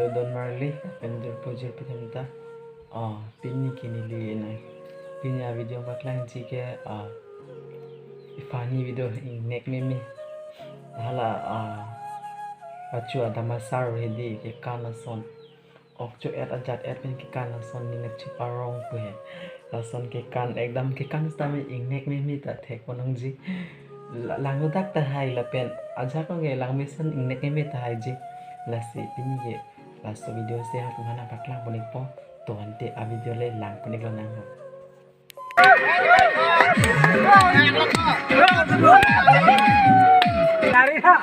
video Don Marley pendor pojur petamta pinni kinili na pinya video baklang jike ifani video nek mimi hala achu adama sar redi ke kana son okcho et ajat et pen ke kana son ni nak chiparong pe la son ke kan ekdam ke kan stami nek mimi ta thek ponong ji lang dak ta hai la pen aja ko nge lang mission nek mimi ta hai ji la si pinni ke last video se ha kumana baklang bonik po to ante a video le lang bonik lo nang lari ha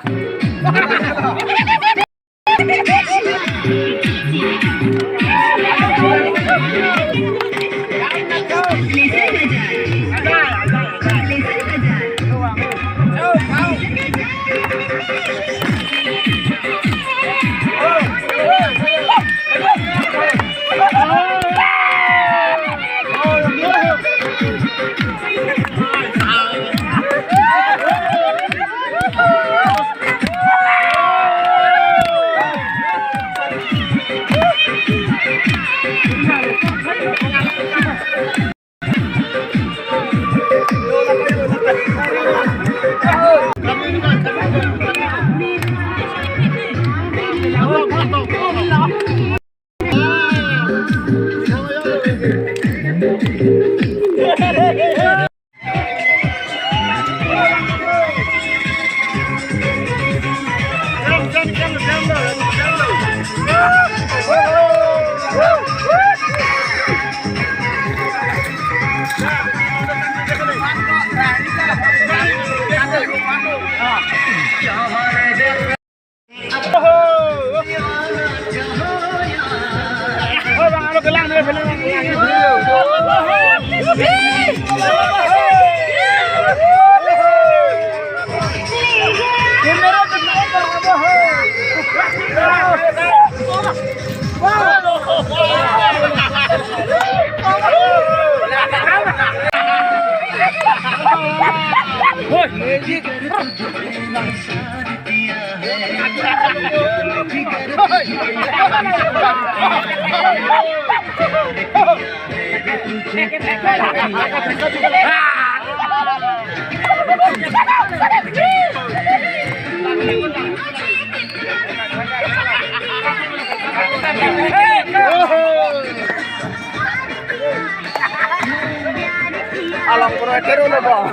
Alam proyeknya udah bang.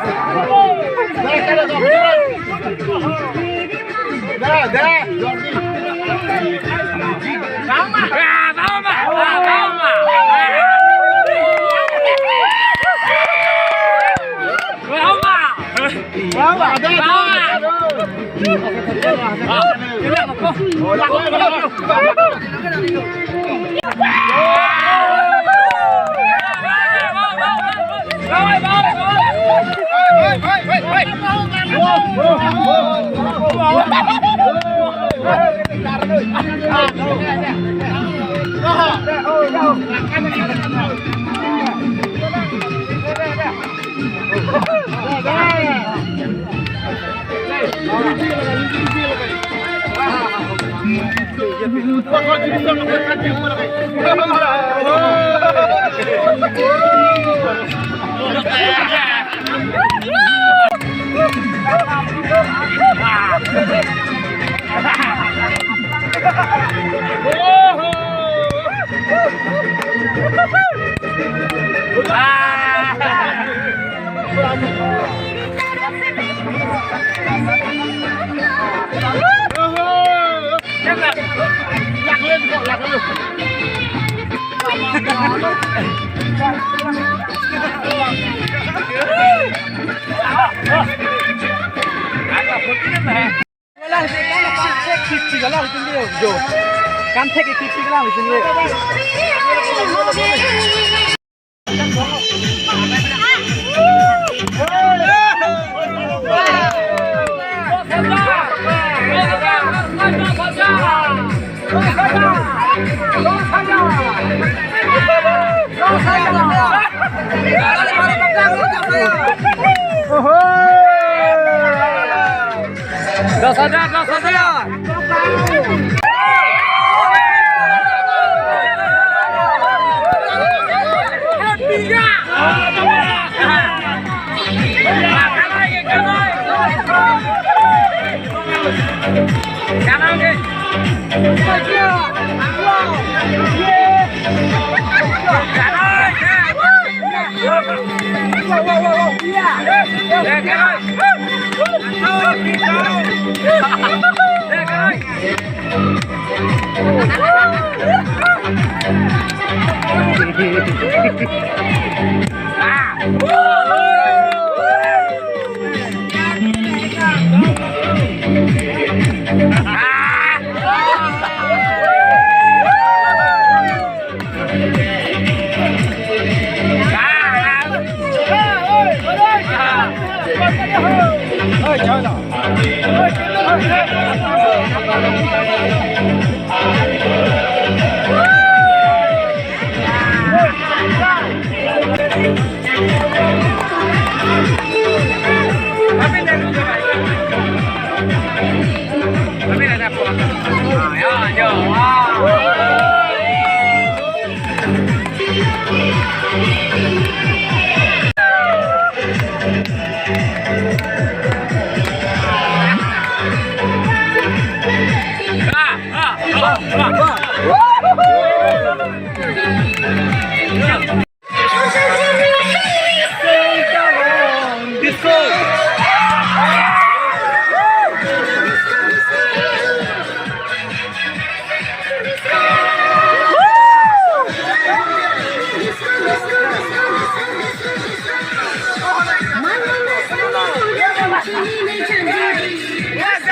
Kan tek ikut lah di sini. Dah sadar. Yes,